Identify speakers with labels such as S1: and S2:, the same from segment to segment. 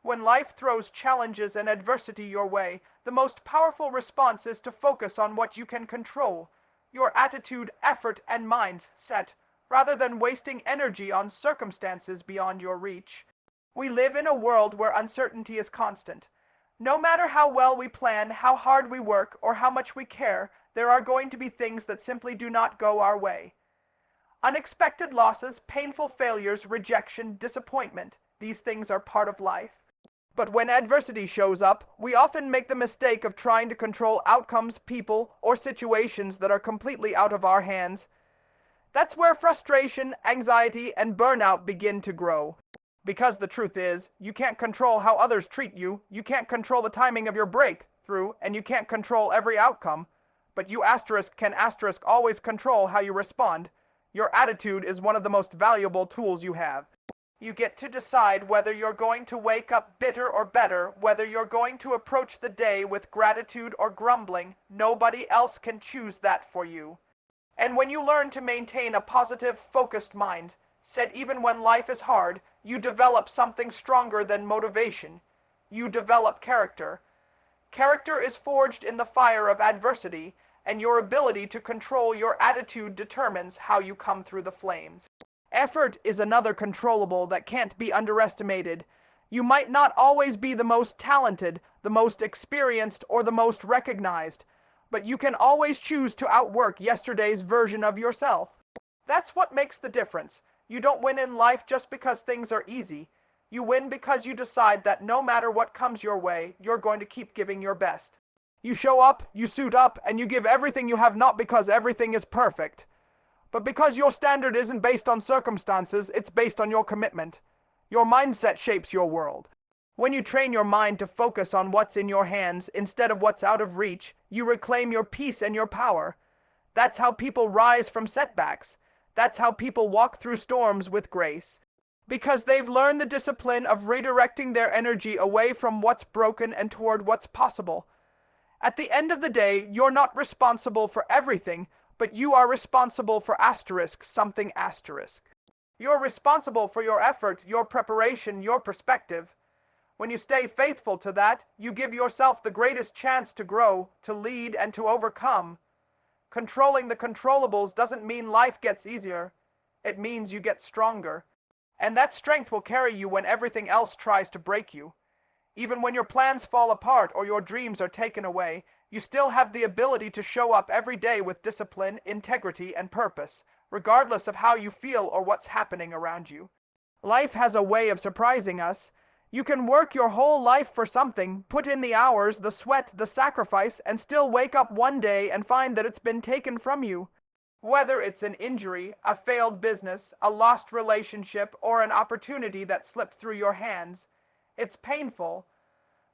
S1: When life throws challenges and adversity your way, the most powerful response is to focus on what you can control, your attitude, effort, and mindset, rather than wasting energy on circumstances beyond your reach. We live in a world where uncertainty is constant. No matter how well we plan, how hard we work, or how much we care, there are going to be things that simply do not go our way. Unexpected losses, painful failures, rejection, disappointment, these things are part of life. But when adversity shows up, we often make the mistake of trying to control outcomes, people, or situations that are completely out of our hands. That's where frustration, anxiety, and burnout begin to grow. Because the truth is, you can't control how others treat you, you can't control the timing of your breakthrough, and you can't control every outcome. But you can always control how you respond. Your attitude is one of the most valuable tools you have. You get to decide whether you're going to wake up bitter or better, whether you're going to approach the day with gratitude or grumbling. Nobody else can choose that for you. And when you learn to maintain a positive, focused mind, said even when life is hard, you develop something stronger than motivation. You develop character. Character is forged in the fire of adversity, and your ability to control your attitude determines how you come through the flames. Effort is another controllable that can't be underestimated. You might not always be the most talented, the most experienced, or the most recognized, but you can always choose to outwork yesterday's version of yourself. That's what makes the difference. You don't win in life just because things are easy. You win because you decide that no matter what comes your way, you're going to keep giving your best. You show up, you suit up, and you give everything you have, not because everything is perfect, but because your standard isn't based on circumstances, it's based on your commitment. Your mindset shapes your world. When you train your mind to focus on what's in your hands instead of what's out of reach, you reclaim your peace and your power. That's how people rise from setbacks. That's how people walk through storms with grace. Because they've learned the discipline of redirecting their energy away from what's broken and toward what's possible. At the end of the day, you're not responsible for everything, but you are responsible for something. You're responsible for your effort, your preparation, your perspective. When you stay faithful to that, you give yourself the greatest chance to grow, to lead, and to overcome. Controlling the controllables doesn't mean life gets easier. It means you get stronger. And that strength will carry you when everything else tries to break you. Even when your plans fall apart or your dreams are taken away, you still have the ability to show up every day with discipline, integrity, and purpose, regardless of how you feel or what's happening around you. Life has a way of surprising us. You can work your whole life for something, put in the hours, the sweat, the sacrifice, and still wake up one day and find that it's been taken from you. Whether it's an injury, a failed business, a lost relationship, or an opportunity that slipped through your hands, it's painful.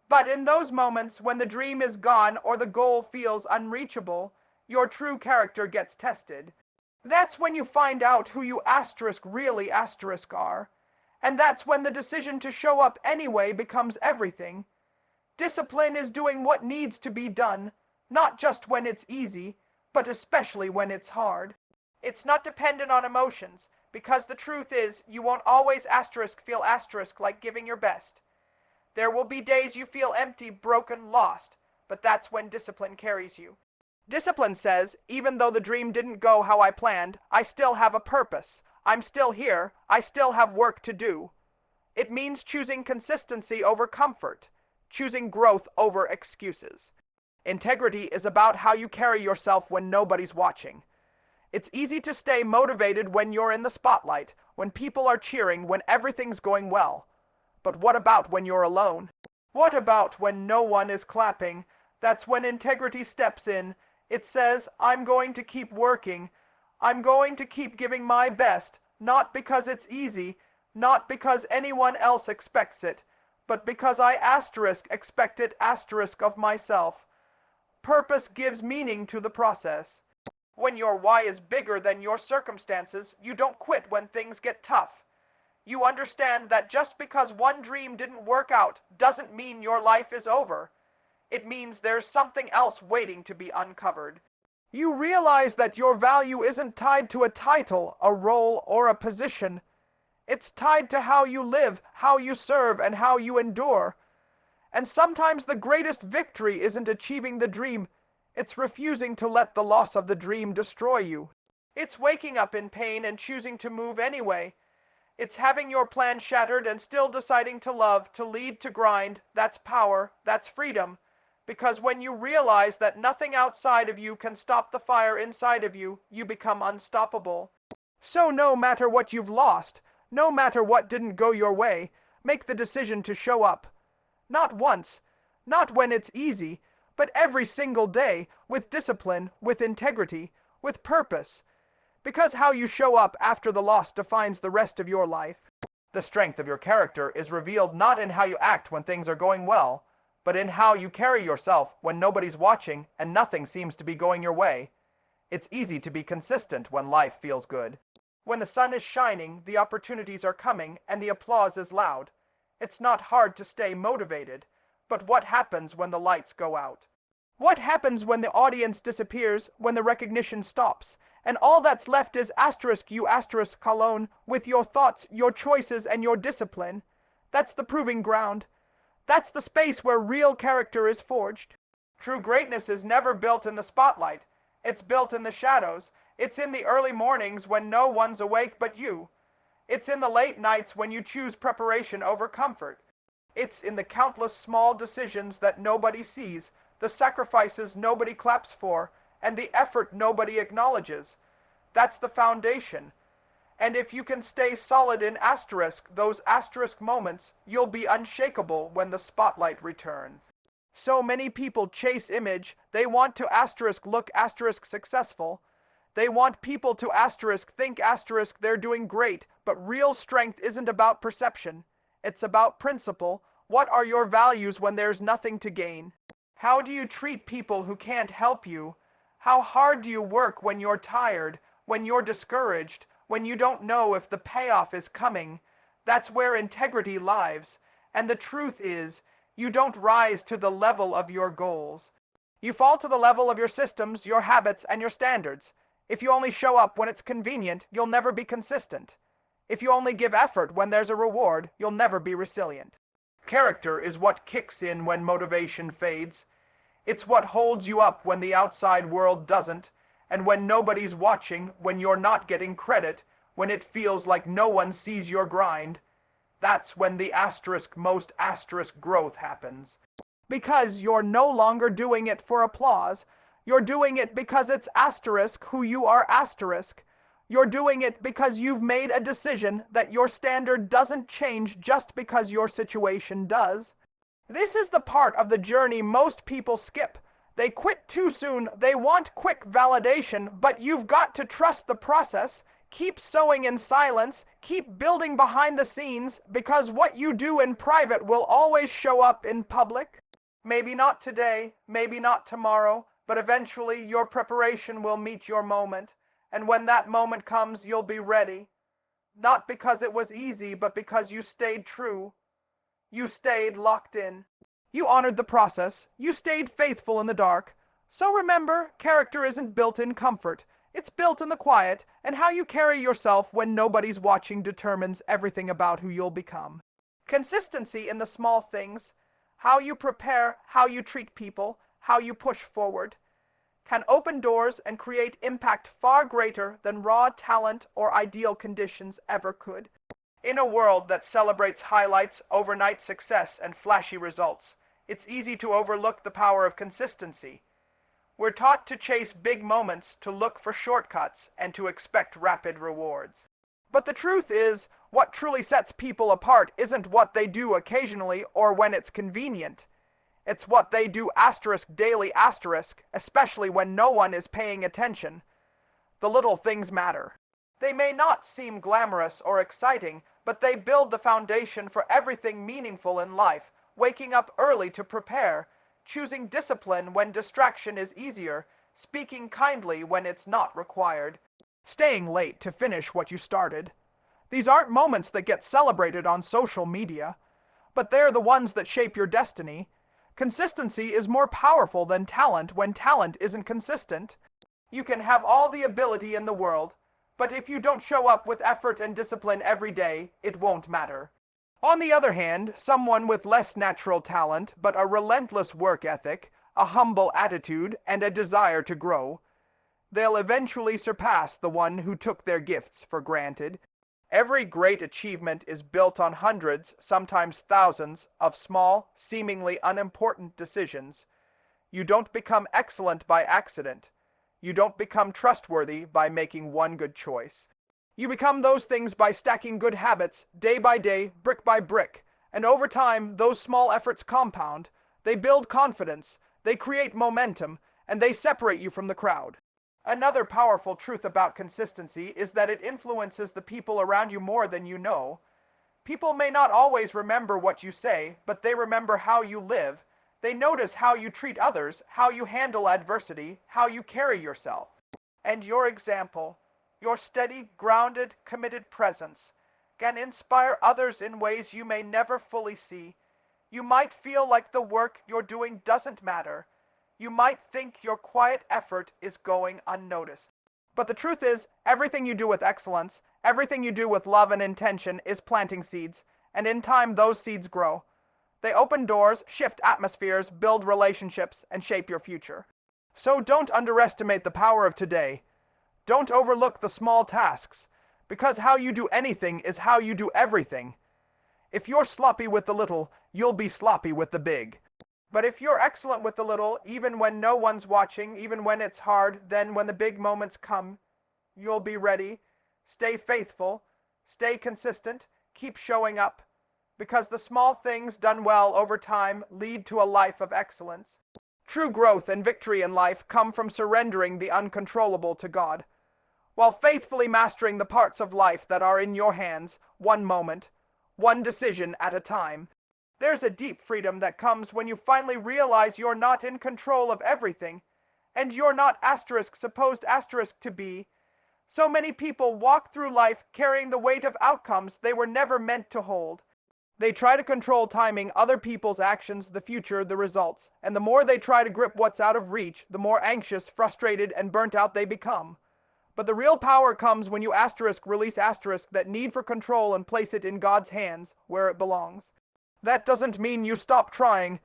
S1: But in those moments when the dream is gone or the goal feels unreachable, your true character gets tested. That's when you find out who you really are. And that's when the decision to show up anyway becomes everything. Discipline is doing what needs to be done, not just when it's easy, but especially when it's hard. It's not dependent on emotions, because the truth is, you won't always feel like giving your best. There will be days you feel empty, broken, lost, but that's when discipline carries you. Discipline says, even though the dream didn't go how I planned, I still have a purpose. I'm still here. I still have work to do. It means choosing consistency over comfort, choosing growth over excuses. Integrity is about how you carry yourself when nobody's watching. It's easy to stay motivated when you're in the spotlight, when people are cheering, when everything's going well. But what about when you're alone? What about when no one is clapping? That's when integrity steps in. It says, I'm going to keep working. I'm going to keep giving my best, not because it's easy, not because anyone else expects it, but because I expect it of myself. Purpose gives meaning to the process. When your why is bigger than your circumstances, you don't quit when things get tough. You understand that just because one dream didn't work out doesn't mean your life is over. It means there's something else waiting to be uncovered. You realize that your value isn't tied to a title, a role, or a position. It's tied to how you live, how you serve, and how you endure. And sometimes the greatest victory isn't achieving the dream, it's refusing to let the loss of the dream destroy you. It's waking up in pain and choosing to move anyway. It's having your plan shattered and still deciding to love, to lead, to grind. That's power, that's freedom. Because when you realize that nothing outside of you can stop the fire inside of you, you become unstoppable. So no matter what you've lost, no matter what didn't go your way, make the decision to show up. Not once, not when it's easy, but every single day, with discipline, with integrity, with purpose. Because how you show up after the loss defines the rest of your life. The strength of your character is revealed not in how you act when things are going well, but in how you carry yourself when nobody's watching and nothing seems to be going your way. It's easy to be consistent when life feels good. When the sun is shining, the opportunities are coming, and the applause is loud. It's not hard to stay motivated. But what happens when the lights go out? What happens when the audience disappears, when the recognition stops, and all that's left is you colon, with your thoughts, your choices, and your discipline? That's the proving ground. That's the space where real character is forged. True greatness is never built in the spotlight. It's built in the shadows. It's in the early mornings when no one's awake but you. It's in the late nights when you choose preparation over comfort. It's in the countless small decisions that nobody sees, the sacrifices nobody claps for, and the effort nobody acknowledges. That's the foundation. And if you can stay solid in those asterisk moments, you'll be unshakable when the spotlight returns. So many people chase image. They want to look successful. They want people to think they're doing great, but real strength isn't about perception. It's about principle. What are your values when there's nothing to gain? How do you treat people who can't help you? How hard do you work when you're tired, when you're discouraged, when you don't know if the payoff is coming? That's where integrity lies. And the truth is, you don't rise to the level of your goals. You fall to the level of your systems, your habits, and your standards. If you only show up when it's convenient, you'll never be consistent. If you only give effort when there's a reward, you'll never be resilient. Character is what kicks in when motivation fades. It's what holds you up when the outside world doesn't, and when nobody's watching, when you're not getting credit, when it feels like no one sees your grind. That's when the most growth happens. Because you're no longer doing it for applause. You're doing it because it's who you are . You're doing it because you've made a decision that your standard doesn't change just because your situation does. This is the part of the journey most people skip. They quit too soon. They want quick validation, but you've got to trust the process. Keep sowing in silence. Keep building behind the scenes, because what you do in private will always show up in public. Maybe not today, maybe not tomorrow, but eventually your preparation will meet your moment. And when that moment comes, you'll be ready. Not because it was easy, but because you stayed true. You stayed locked in. You honored the process. You stayed faithful in the dark. So remember, character isn't built in comfort. It's built in the quiet, and how you carry yourself when nobody's watching determines everything about who you'll become. Consistency in the small things, how you prepare, how you treat people, how you push forward, can open doors and create impact far greater than raw talent or ideal conditions ever could. In a world that celebrates highlights, overnight success, and flashy results, it's easy to overlook the power of consistency. We're taught to chase big moments, to look for shortcuts, and to expect rapid rewards. But the truth is, what truly sets people apart isn't what they do occasionally or when it's convenient. It's what they do daily, especially when no one is paying attention. The little things matter. They may not seem glamorous or exciting, but they build the foundation for everything meaningful in life. Waking up early to prepare, choosing discipline when distraction is easier, speaking kindly when it's not required, staying late to finish what you started. These aren't moments that get celebrated on social media, but they're the ones that shape your destiny. Consistency is more powerful than talent when talent isn't consistent. You can have all the ability in the world, But if you don't show up with effort and discipline every day, it won't matter. On the other hand, someone with less natural talent, but a relentless work ethic, a humble attitude, and a desire to grow, they'll eventually surpass the one who took their gifts for granted. Every great achievement is built on hundreds, sometimes thousands, of small, seemingly unimportant decisions. You don't become excellent by accident. You don't become trustworthy by making one good choice. You become those things by stacking good habits, day by day, brick by brick, and over time, those small efforts compound. They build confidence, they create momentum, and they separate you from the crowd. Another powerful truth about consistency is that it influences the people around you more than you know. People may not always remember what you say, but they remember how you live. They notice how you treat others, how you handle adversity, how you carry yourself. And your example, your steady, grounded, committed presence, can inspire others in ways you may never fully see. You might feel like the work you're doing doesn't matter. You might think your quiet effort is going unnoticed. But the truth is, everything you do with excellence, everything you do with love and intention is planting seeds, and in time those seeds grow. They open doors, shift atmospheres, build relationships, and shape your future. So don't underestimate the power of today. Don't overlook the small tasks, because how you do anything is how you do everything. If you're sloppy with the little, you'll be sloppy with the big. But if you're excellent with the little, even when no one's watching, even when it's hard, then when the big moments come, you'll be ready. Stay faithful, stay consistent, keep showing up, because the small things done well over time lead to a life of excellence. True growth and victory in life come from surrendering the uncontrollable to God, while faithfully mastering the parts of life that are in your hands, one moment, one decision at a time. There's a deep freedom that comes when you finally realize you're not in control of everything, and you're not supposed to be. So many people walk through life carrying the weight of outcomes they were never meant to hold. They try to control timing, other people's actions, the future, the results, and the more they try to grip what's out of reach, the more anxious, frustrated, and burnt out they become. But the real power comes when you release that need for control and place it in God's hands, where it belongs. That doesn't mean you stop trying.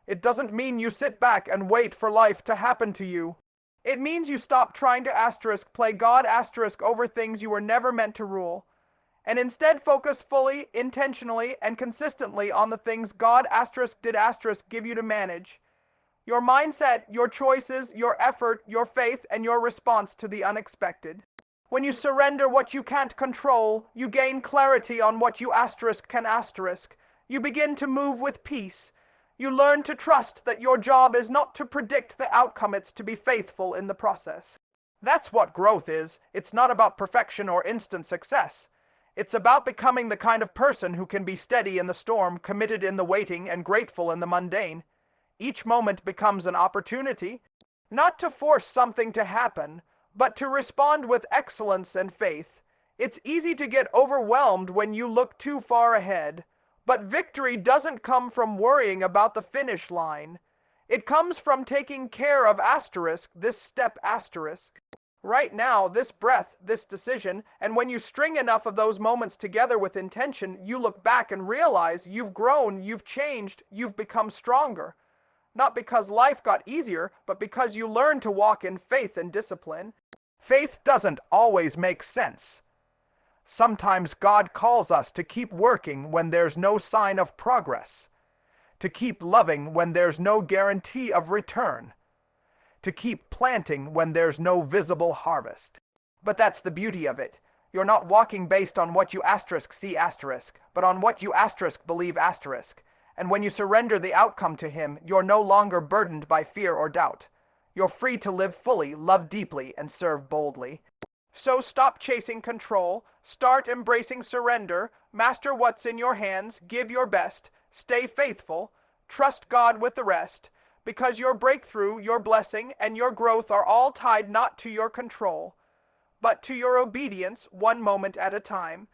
S1: It doesn't mean you sit back and wait for life to happen to you. It means you stop trying to play God over things you were never meant to rule, and instead focus fully, intentionally, and consistently on the things God did give you to manage. Your mindset, your choices, your effort, your faith, and your response to the unexpected. When you surrender what you can't control, you gain clarity on what you can asterisk. You begin to move with peace. You learn to trust that your job is not to predict the outcome, it's to be faithful in the process. That's what growth is. It's not about perfection or instant success. It's about becoming the kind of person who can be steady in the storm, committed in the waiting, and grateful in the mundane. Each moment becomes an opportunity, not to force something to happen, but to respond with excellence and faith. It's easy to get overwhelmed when you look too far ahead. But victory doesn't come from worrying about the finish line. It comes from taking care of this step asterisk. Right now, this breath, this decision, and when you string enough of those moments together with intention, you look back and realize you've grown, you've changed, you've become stronger. Not because life got easier, but because you learned to walk in faith and discipline. Faith doesn't always make sense. Sometimes God calls us to keep working when there's no sign of progress, to keep loving when there's no guarantee of return, to keep planting when there's no visible harvest. But that's the beauty of it. You're not walking based on what you see but on what you believe . And when you surrender the outcome to Him, you're no longer burdened by fear or doubt. You're free to live fully, love deeply, and serve boldly. So stop chasing control, start embracing surrender, master what's in your hands, give your best, stay faithful, trust God with the rest, because your breakthrough, your blessing, and your growth are all tied not to your control, but to your obedience one moment at a time.